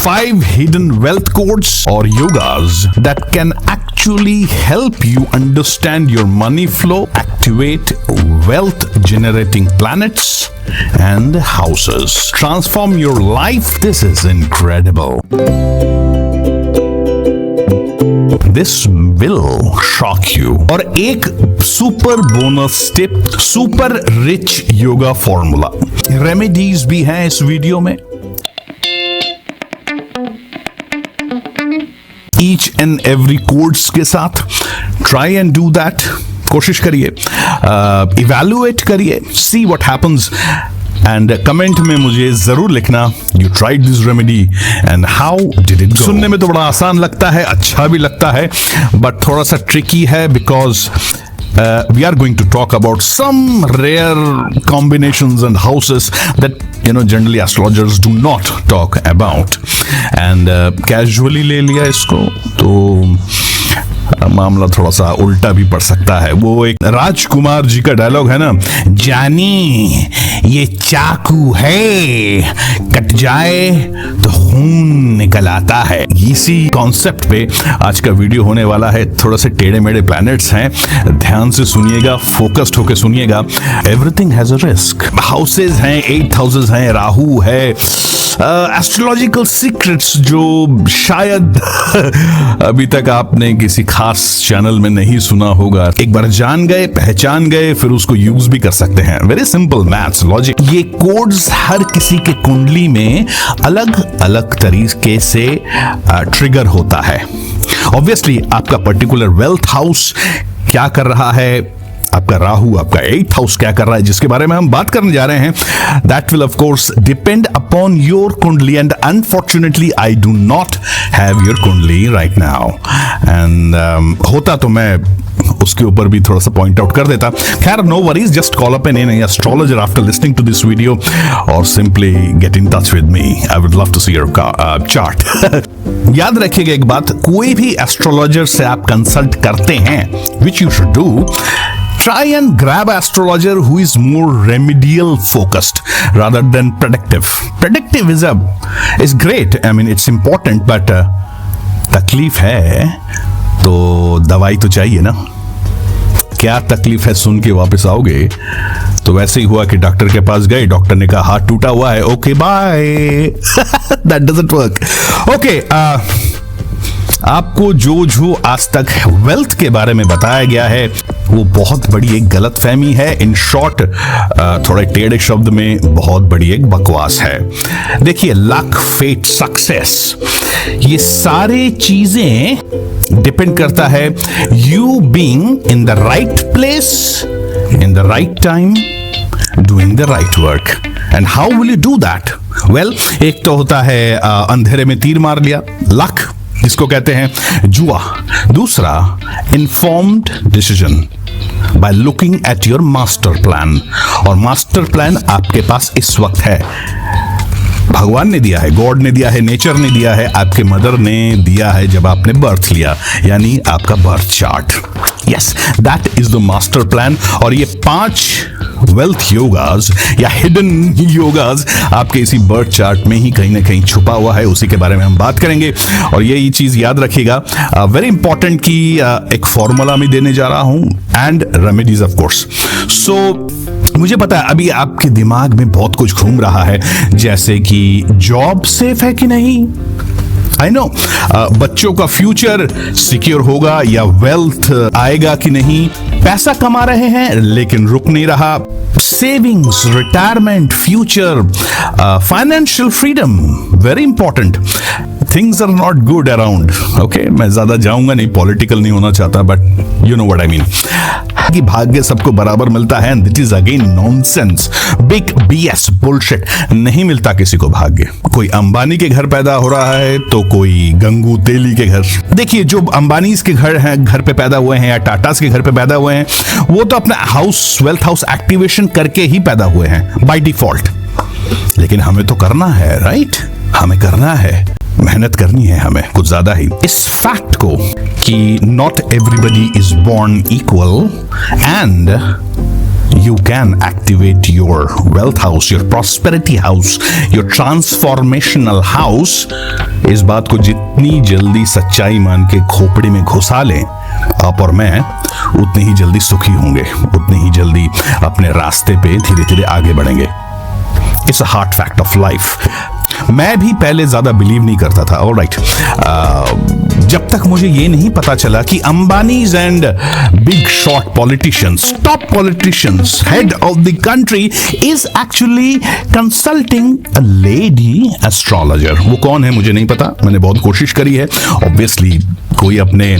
5 hidden wealth codes or yogas that can actually help you understand your money flow, activate wealth generating planets and houses. Transform your life. This is incredible. This will shock you. और एक super bonus tip, super rich yoga formula, remedies भी हैं इस video में. Each and every codes के साथ try and do that. कोशिश करिए, इवैल्यूएट करिए, see what happens and comment में मुझे जरूर लिखना you tried this remedy and how did it go. सुनने में तो बड़ा आसान लगता है, अच्छा भी लगता है, बट थोड़ा सा ट्रिकी है because we are going to talk about some rare combinations and houses that generally astrologers do not talk about and casually ले लिया इसको तो मामला थोड़ा सा उल्टा भी पड़ सकता है. वो एक राजकुमार जी का डायलॉग है ना, जानी ये चाकू है, कट जाए तो खून निकल आता है. इसी कॉन्सेप्ट पे आज का वीडियो होने वाला है. थोड़ा से टेढ़े मेढ़े प्लैनेट्स हैं, ध्यान से सुनिएगा, फोकस्ड होके सुनिएगा. Everything has a risk. Houses हैं, 8 हाउसेज हैं, राहु है, एस्ट्रोलॉजिकल सीक्रेट्स जो शायद अभी तक आपने किसी खास चैनल में नहीं सुना होगा. एक बार जान गए, पहचान गए, फिर उसको यूज भी कर सकते हैं. Very simple maths logic. ये कोड्स हर किसी के कुंडली में अलग अलग तरीके से ट्रिगर होता है. ऑब्वियसली आपका पर्टिकुलर वेल्थ हाउस क्या कर रहा है, आपका राहु, आपका 8th हाउस क्या कर रहा है, जिसके बारे में हम बात करने जा रहे हैं, that will of course depend upon your kundali. And unfortunately I do not have your kundali right now. And होता तो मैं उसके ऊपर भी थोड़ा सा पॉइंट आउट कर देता. खैर, no worries, just call up an astrologer after listening to this video और simply get in touch with me. I would love to see your chart. याद रखिएगा एक बात, कोई भी एस्ट्रोलॉजर से आप कंसल्ट करते हैं, which you should do, try and grab an astrologer who is more remedial focused rather than predictive. Predictive is great. I mean, it's important, but तकलीफ है तो दवाई तो चाहिए ना. क्या तकलीफ है सुन के वापस आओगे. तो वैसे ही हुआ कि डॉक्टर के पास गए, डॉक्टर ने कहा हाथ टूटा हुआ है, okay bye. That doesn't work. Okay, आपको जो आज तक वेल्थ के बारे में बताया गया है वो बहुत बड़ी एक गलत फहमी है. इन शॉर्ट, थोड़े टेढ़े शब्द में बहुत बड़ी एक बकवास है. देखिए, लक, फेट, सक्सेस, ये सारे चीजें डिपेंड करता है you being in the right place in the right time doing the right work. And how will you do that? Well, एक तो होता है अंधेरे में तीर मार लिया, लक, जिसको कहते हैं जुआ. दूसरा, informed decision by looking at your master plan. और मास्टर प्लान आपके पास इस वक्त है, भगवान ने दिया है, गॉड ने दिया है, नेचर ने दिया है, आपके मदर ने दिया है जब आपने बर्थ लिया, यानी आपका birth chart. Yes, that is the master plan. और ये 5 वेल्थ योगाज या हिडन योगाज आपके इसी बर्थ चार्ट में ही कहीं ना कहीं छुपा हुआ है. उसी के बारे में हम बात करेंगे. और ये चीज याद रखिएगा, वेरी इंपॉर्टेंट की एक फॉर्मूला में देने जा रहा हूं एंड रेमेडीज ऑफ कोर्स. सो मुझे पता है अभी आपके दिमाग में बहुत कुछ घूम रहा है, जैसे कि जॉब सेफ है कि नहीं, आई नो, बच्चों का फ्यूचर सिक्योर होगा या वेल्थ आएगा कि नहीं, पैसा कमा रहे हैं लेकिन रुक नहीं रहा, savings, retirement, future, financial freedom, very important. Things are not good around. Okay, मैं ज्यादा जाऊंगा नहीं, पॉलिटिकल नहीं होना चाहता, but you know what I mean. कि भाग्य सबको बराबर मिलता है, that is again nonsense, big BS, bullshit. नहीं मिलता किसी को भाग्य. कोई अंबानी के घर पैदा हो रहा है तो कोई गंगू तेली के घर. देखिए, जो अंबानीज के घर पे पैदा हुए हैं या टाटास के घर पे पैदा हुए हैं, वो तो अपना हाउस, वेल्थ हाउस एक्टिवेशन करके ही पैदा हुए हैं बाय डिफॉल्ट. लेकिन हमें तो करना है, राइट? हमें करना है, मेहनत करनी है हमें कुछ ज्यादा ही. इस फैक्ट को कि not everybody is born equal and you can activate your wealth house, your prosperity house, your transformational house. इस बात को जितनी जल्दी सच्चाई मान के खोपड़ी में घुसा लें आप और मैं, उतनी ही जल्दी सुखी होंगे, उतनी ही जल्दी अपने रास्ते पे धीरे धीरे आगे बढ़ेंगे. It's a hard fact of life. मैं भी पहले ज्यादा बिलीव नहीं करता था. ऑलराइट, जब तक मुझे ये नहीं पता चला कि Ambanis and big shot politicians, top politicians, head of the country is actually consulting a lady astrologer. वो कौन है मुझे नहीं पता, मैंने बहुत कोशिश करी है. ऑब्वियसली कोई अपने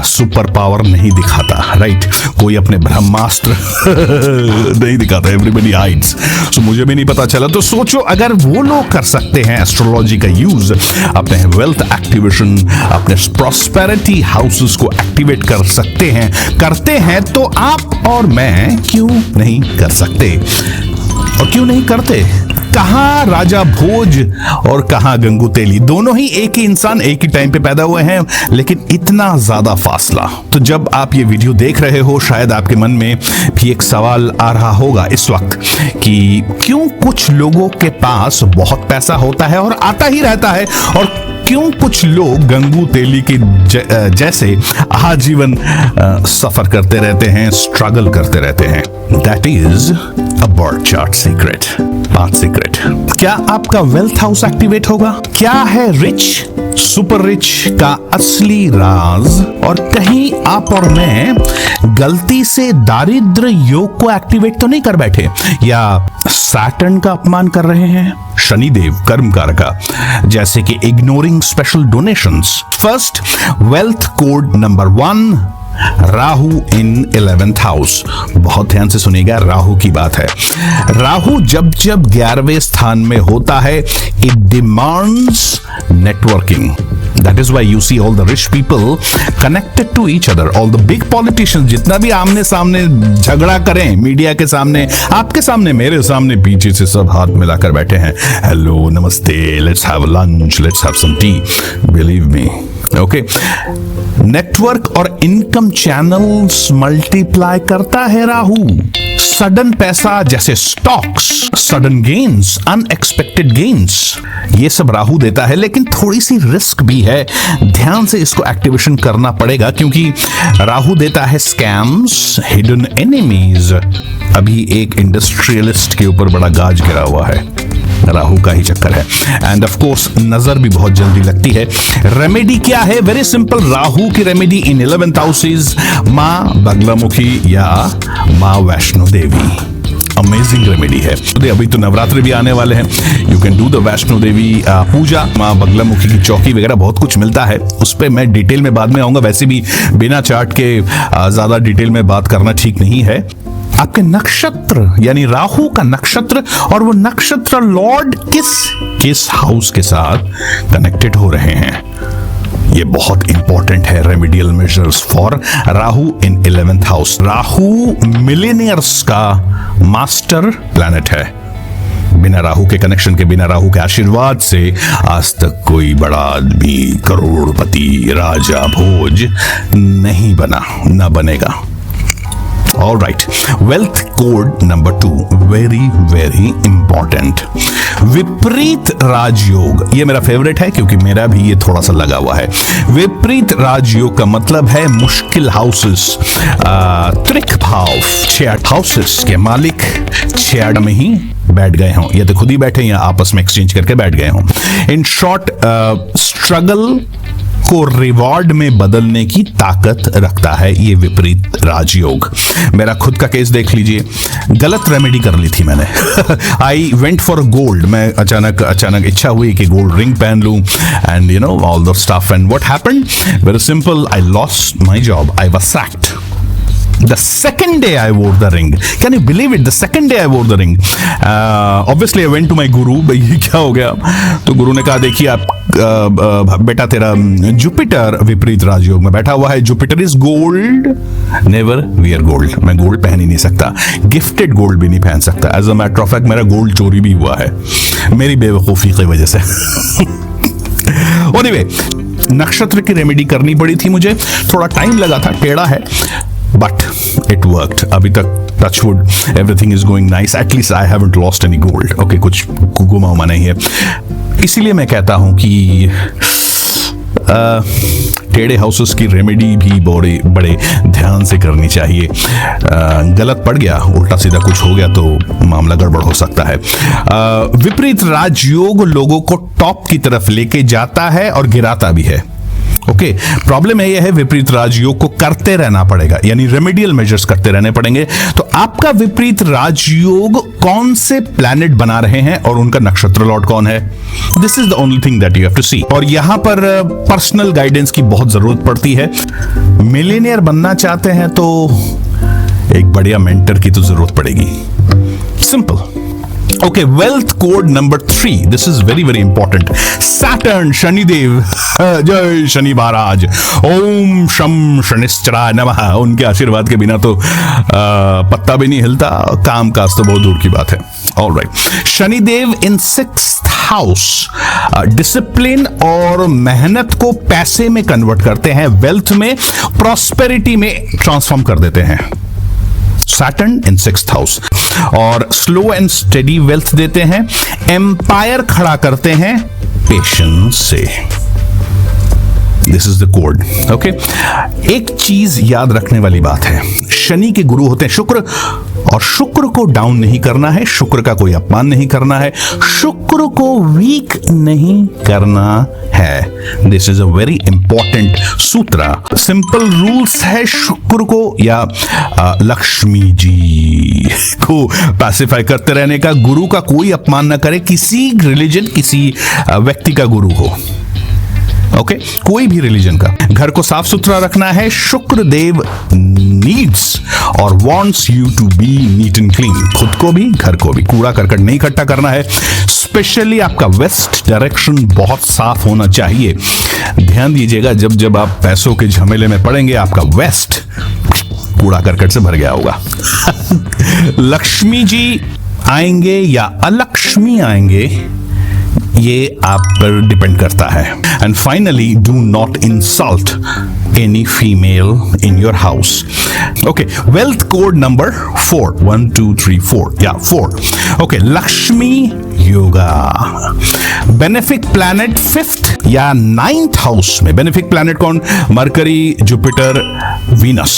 सुपर पावर नहीं दिखाता, राइट? कोई अपने ब्रह्मास्त्र नहीं दिखाता. Everybody hides. सो मुझे भी नहीं पता चला. तो सोचो, अगर वो लोग कर सकते हैं एस्ट्रोलॉजी का यूज अपने वेल्थ एक्टिवेशन, अपने प्रॉस्पेरिटी हाउसेस को एक्टिवेट कर सकते हैं, करते हैं, तो आप और मैं क्यों नहीं कर सकते? और क्यों नहीं करते? कहां राजा भोज और कहां गंगू तेली, दोनों ही एक ही इंसान एक ही टाइम पे पैदा हुए हैं, लेकिन इतना ज्यादा फासला. तो जब आप ये वीडियो देख रहे हो, शायद आपके मन में भी एक सवाल आ रहा होगा इस वक्त कि क्यों कुछ लोगों के पास बहुत पैसा होता है और आता ही रहता है, और क्यों कुछ लोग गंगू तेली के जैसे आजीवन सफर करते रहते हैं, स्ट्रगल करते रहते हैं. That is a birth chart secret, path secret. क्या आपका वेल्थ हाउस एक्टिवेट होगा? क्या है रिच, सुपर रिच का असली राज? और कहीं आप और मैं गलती से दारिद्र योग को एक्टिवेट तो नहीं कर बैठे, या सैटर्न का अपमान कर रहे हैं, शनिदेव कर्मकारका, जैसे कि ignoring special donations. First, wealth code number 1, Rahu in 11th house. बहुत ध्यान से सुनिएगा, राहु की बात है. राहु जब जब 11वें स्थान में होता है, it demands networking. That is why you see all the rich people connected to each other. All the big politicians, जितना भी आमने सामने झगड़ा करें, मीडिया के सामने, आपके सामने, मेरे सामने, पीछे से सब हाथ मिलाकर बैठे हैं. हेलो, नमस्ते, let's have lunch, let's have some tea. Believe me. Okay, network और इनकम चैनल्स मल्टीप्लाई करता है राहु. सडन पैसा जैसे stocks, sudden gains, unexpected gains, ये सब राहु देता है. लेकिन थोड़ी सी रिस्क भी है, ध्यान से इसको एक्टिवेशन करना पड़ेगा, क्योंकि राहु देता है स्कैम्स, हिडन एनिमीज. अभी एक इंडस्ट्रियलिस्ट के ऊपर बड़ा गाज गिरा हुआ है, राहु का ही चक्कर है. एंड ऑफ कोर्स नजर भी बहुत जल्दी लगती है. रेमेडी क्या है? Very simple. राहु की remedy in 11th house is मां बगलामुखी या मां वैष्णो देवी. अमेजिंग रेमेडी है. अभी तो नवरात्रि भी आने वाले हैं. You can do the Vaishno Devi puja, मां बगलामुखी की चौकी वगैरह बहुत कुछ मिलता है. उस पर मैं डिटेल में बाद में आऊंगा. वैसे भी बिना चार्ट के ज्यादा डिटेल में बात करना ठीक नहीं है. आपके नक्षत्र यानी राहु का नक्षत्र और वो नक्षत्र लॉर्ड किस हाउस के साथ कनेक्टेड हो रहे हैं, ये बहुत इंपॉर्टेंट है. Remedial measures for Rahu in 11th house. Rahu millionaires का मास्टर प्लैनेट है. बिना राहु के कनेक्शन के, बिना राहु के आशीर्वाद से आज तक कोई बड़ा आदमी, करोड़पति, राजा भोज नहीं बना, ना बनेगा. All right, wealth code number 2, very very important. विपरीत राजयोग, ये मेरा फेवरेट है क्योंकि मेरा भी ये थोड़ा सा लगा हुआ है. विपरीत राजयोग का मतलब है मुश्किल हाउसेस, त्रिक भाव, 6 हाउसेस के मालिक 6 में ही बैठ गए हों, या तो खुद ही बैठे या आपस में एक्सचेंज करके बैठ गए हों. इन शॉर्ट, स्ट्रगल को रिवॉर्ड में बदलने की ताकत रखता है ये विपरीत राजयोग. मेरा खुद का केस देख लीजिए. गलत रेमेडी कर ली थी मैंने. I went for gold. मैं अचानक इच्छा हुई कि गोल्ड रिंग पहन लूं, and you know all the stuff. And what happened? Very simple, I lost my job. I was sacked. The second day I wore the ring. Can you believe it? The second day I wore the ring. Obviously I went to my guru. भाई ये क्या हो गया? तो गुरु ने कहा देखिए आप बेटा तेरा जुपिटर विपरीत राजयोग में बैठा हुआ है. Jupiter is gold. Never wear gold. मैं गोल्ड पहन ही नहीं सकता. गिफ्टेड गोल्ड भी नहीं पहन सकता. As a matter of fact मेरा गोल्ड चोरी भी हुआ है मेरी बेवकूफ़ी की वजह से. Anyway, नक्षत्र की रेमेडी करनी पड़ी थी मुझे. थोड़ा टाइम लगा था, टेढ़ा है, बट इट वर्कड. अभी तक touch wood, everything is going nice, at least I haven't lost any gold. Okay, कुछ गुमा उमा नहीं है। इसीलिए मैं कहता हूं कि टेढ़े हाउसेस की रेमेडी भी बड़े ध्यान से करनी चाहिए। गलत पड़ गया, उल्टा सीधा कुछ हो गया तो मामला गड़बड़ हो सकता है। विपरीत राजयोग लोगों को टॉप की तरफ लेके जाता है और गिराता भी है। ओके, प्रॉब्लम यह है विपरीत राजयोग को करते रहना पड़ेगा, यानी रेमेडियल मेजर्स करते रहने पड़ेंगे। तो आपका विपरीत राजयोग कौन से प्लैनेट बना रहे हैं और उनका नक्षत्र लॉर्ड कौन है, this is the only thing that you have to see. और यहां पर पर्सनल गाइडेंस की बहुत जरूरत पड़ती है। मिलियनियर बनना चाहते हैं तो एक बढ़िया मेंटर की तो जरूरत पड़ेगी, simple. Okay, wealth code number 3. This is very very important. Saturn, Shanidev, जय शनि महाराज, ओम शम शनिश्चराय नमः। उनके आशीर्वाद के बिना तो पत्ता भी नहीं हिलता, काम काज तो बहुत दूर की बात है। All right. शनिदेव इन 6th हाउस डिसिप्लिन और मेहनत को पैसे में कन्वर्ट करते हैं, वेल्थ में, प्रॉस्पेरिटी में ट्रांसफॉर्म कर देते हैं। सैटर्न इन 6th हाउस, और स्लो एंड स्टेडी वेल्थ देते हैं, एम्पायर खड़ा करते हैं पेशेंस से। This is the code. Okay, एक चीज याद रखने वाली बात है, शनि के गुरु होते हैं शुक्र, और शुक्र को डाउन नहीं करना है, शुक्र का कोई अपमान नहीं करना है, शुक्र को वीक नहीं करना है। This is a very important सूत्र। सिंपल रूल्स है शुक्र को या लक्ष्मी जी को पैसिफाई करते रहने का। गुरु का कोई अपमान ना करे, किसी रिलीजन, किसी व्यक्ति का गुरु हो। ओके, कोई भी रिलीजन का। घर को साफ सुथरा रखना है, शुक्र देव नीड्स और wants you to be neat and clean. खुद को भी, घर को भी। कूड़ा करकट नहीं इकट्ठा करना है। स्पेशली आपका वेस्ट डायरेक्शन बहुत साफ होना चाहिए। ध्यान दीजिएगा, जब जब आप पैसों के झमेले में पड़ेंगे, आपका वेस्ट कूड़ा करकट से भर गया होगा। लक्ष्मी जी आएंगे या अलक्ष्मी आएंगे, ये आप पर डिपेंड करता है। And finally, do not insult any female in your house. Okay, wealth code number 4, 1 2 3 4 या 4। Okay, Lakshmi yoga, benefic planet 5th या 9th हाउस में। बेनिफिक प्लैनेट कौन? मरकरी, जुपिटर, वीनस,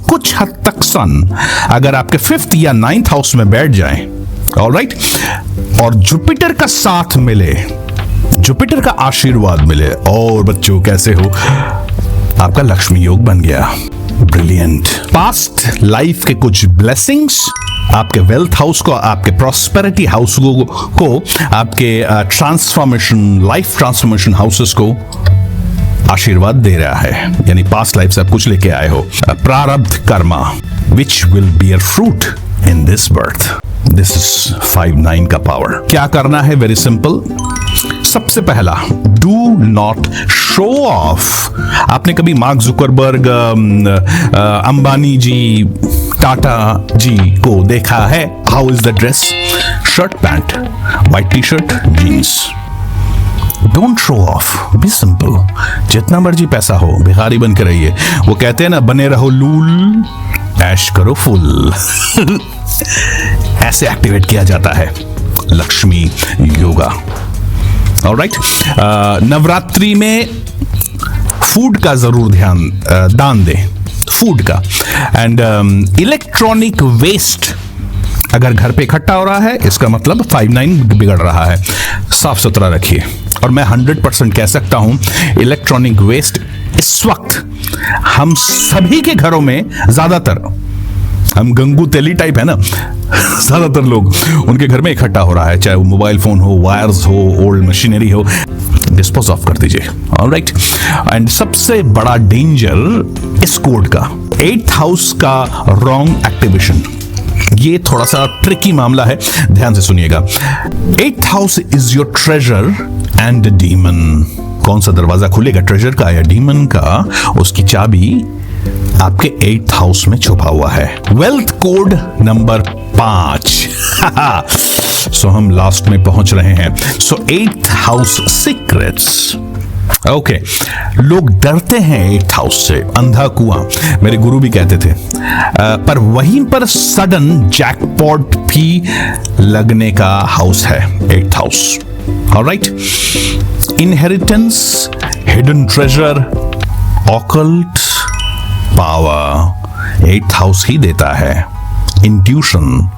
कुछ हद तक सन। अगर आपके 5th या 9th हाउस में बैठ जाएं, ऑलराइट, और जुपिटर का साथ मिले, जुपिटर का आशीर्वाद मिले, और बच्चों कैसे हो, आपका लक्ष्मी योग बन गया। ब्रिलियंट। पास्ट लाइफ के कुछ ब्लेसिंग्स आपके वेल्थ हाउस को, आपके प्रॉस्पेरिटी हाउस को, आपके ट्रांसफॉर्मेशन, लाइफ ट्रांसफॉर्मेशन हाउसेस को आशीर्वाद दे रहा है। यानी पास्ट लाइफ से आप कुछ लेके आए हो। प्रारब्ध karma which will bear fruit in this birth. This is 5-9 का पावर। क्या करना है? Very simple. सबसे पहला, डू नॉट शो ऑफ। आपने कभी मार्क जुकरबर्ग, अंबानी जी, टाटा जी को देखा है? How is the dress? Shirt pant, white t-shirt, jeans. Don't show off, be simple. जितना मर्जी पैसा हो, भिखारी बन के रहिए। वो कहते हैं ना, बने रहो लूल, ऐश करो फुल। ऐसे एक्टिवेट किया जाता है लक्ष्मी योगा। ऑलराइट, नवरात्रि में फूड का जरूर दान दें, फूड का। एंड इलेक्ट्रॉनिक वेस्ट अगर घर पे इकट्ठा हो रहा है, इसका मतलब 5-9 बिगड़ रहा है। साफ सुथरा रखिए। और मैं 100% कह सकता हूं, इलेक्ट्रॉनिक वेस्ट इस वक्त हम सभी के घरों में, ज्यादातर, हम गंगू तेली टाइप है ना, ज्यादातर लोग उनके घर में इकट्ठा हो रहा है, चाहे वो मोबाइल फोन हो, वायर्स हो, ओल्ड मशीनरी हो, डिस्पोज ऑफ कर दीजिए। ऑलराइट, एंड सबसे बड़ा डेंजर इस कोड का 8th हाउस का रॉन्ग एक्टिवेशन। ये थोड़ा सा ट्रिकी मामला है, ध्यान से सुनिएगा। 8th house is your treasure and demon. कौन सा दरवाजा खुलेगा, ट्रेजर का या डीमन का? उसकी चाबी आपके 8th हाउस में छुपा हुआ है। Wealth code number 5। सो हम लास्ट में पहुंच रहे हैं। सो 8th हाउस सीक्रेट्स। ओके लोग डरते हैं 8th हाउस से, अंधा कुआं मेरे गुरु भी कहते थे, पर वहीं पर सडन जैकपॉट भी लगने का हाउस है 8th house. Alright, inheritance, hidden treasure, occult power 8th house ही देता है। इंट्यूशन,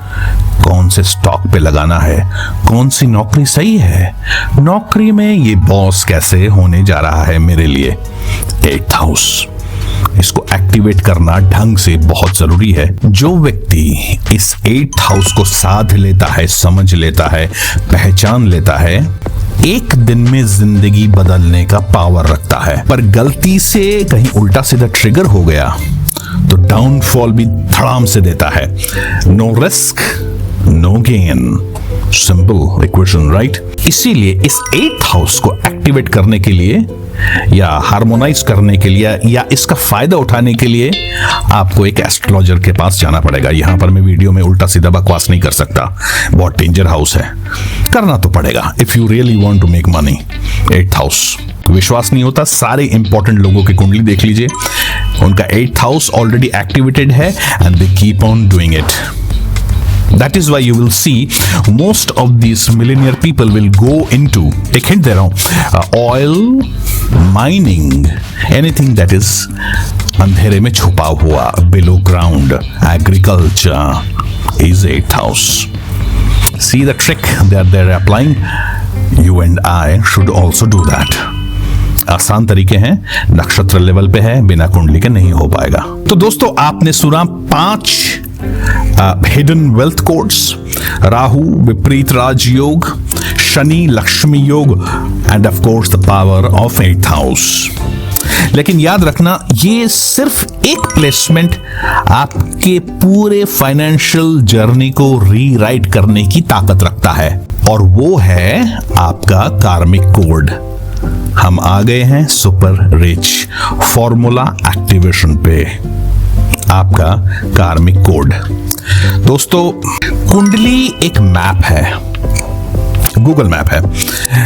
कौन से स्टॉक पे लगाना है, कौन सी नौकरी सही है, नौकरी में ये बॉस कैसे होने जा रहा है मेरे लिए, 8th हाउस। इसको एक्टिवेट करना ढंग से बहुत जरूरी है। जो व्यक्ति इस 8th हाउस को साध लेता है, समझ लेता है, पहचान लेता है, एक दिन में जिंदगी बदलने का पावर रखता है। पर गलती से कहीं उल्टा सीधा ट्रिगर हो गया तो डाउनफॉल भी धड़ाम से देता है। No risk no gain, simple equation, right. इसीलिए इस 8th हाउस को एक्टिवेट करने के लिए या हार्मोनाइज करने के लिए या इसका फायदा उठाने के लिए आपको एक एस्ट्रोलॉजर के पास जाना पड़ेगा। यहां पर मैं वीडियो में उल्टा सीधा बकवास नहीं कर सकता, बहुत डेंजर हाउस है, करना तो पड़ेगा if you really want to make money. 8th house विश्वास नहीं होता, सारे इंपॉर्टेंट लोगों की कुंडली देख लीजिए, उनका 8th हाउस ऑलरेडी एक्टिवेटेड है and they keep on doing it. That is why you will see most of these millionaire people will go into, एक hint दे रहा हूं, oil, mining, anything that is अंधेरे में छुपा हुआ, below ground, agriculture is 8th house. See the trick that they're applying? You and I should also do that. आसान तरीके हैं, नक्षत्र लेवल पे है, बिना कुंडली के नहीं हो पाएगा। तो दोस्तों आपने सुना 5 हिडन वेल्थ कोड्स, राहु विपरीत राजयोग, शनि लक्ष्मी योग end of course the power of 8th house. लेकिन याद रखना, ये सिर्फ एक प्लेसमेंट आपके पूरे फाइनेंशियल जर्नी को रीराइट करने की ताकत रखता है, और वो है आपका कार्मिक कोड। हम आ गए हैं सुपर रिच फॉर्मूला एक्टिवेशन पे, आपका कार्मिक कोड। दोस्तों कुंडली एक मैप है, गूगल मैप है,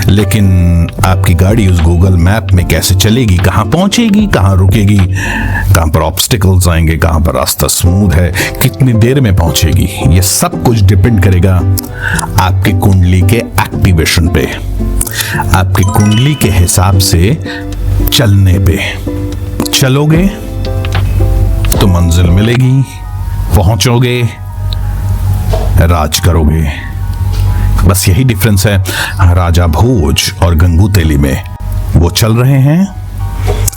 लेकिन आपकी गाड़ी उस गूगल मैप में कैसे चलेगी, कहां पहुंचेगी, कहां रुकेगी, कहां पर ऑब्स्टिकल्स आएंगे, कहां पर रास्ता स्मूथ है, कितनी देर में पहुंचेगी, ये सब कुछ डिपेंड करेगा आपकी कुंडली के एक्टिवेशन पे, आपकी कुंडली के हिसाब से चलने पे। चलोगे तो मंजिल मिलेगी, पहुंचोगे, राज करोगे। बस यही डिफरेंस है राजा भोज और गंगू तेली में। वो चल रहे हैं,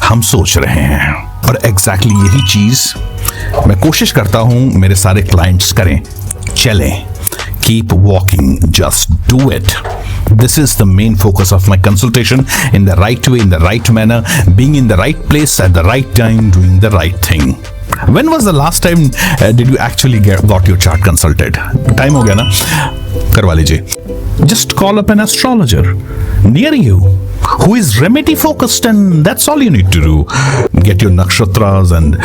हम सोच रहे हैं, और एग्जैक्टली यही चीज मैं कोशिश करता हूं मेरे सारे क्लाइंट्स करें। चलें, keep walking, just do it. This is the main focus of my consultation, in the right way, in the right manner, being in the right place at the right time, doing the right thing. When was the last time did you actually got your chart consulted? Time हो गया ना, करवा लीजिए. Just call up an astrologer near you who is remedy focused, and that's all you need to do. Get your nakshatras and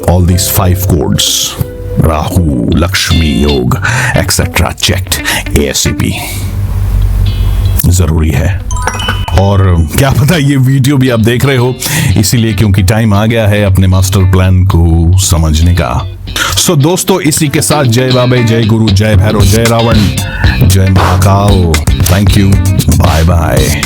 all these 5 codes. Rahu, Lakshmi योग etc. checked ASAP. जरूरी है। और क्या पता ये वीडियो भी आप देख रहे हो इसीलिए क्योंकि टाइम आ गया है अपने मास्टर प्लान को समझने का। सो दोस्तों, इसी के साथ जय बाबे, जय गुरु, जय भैरव, जय रावण, जय Mahakal. Thank you, bye bye.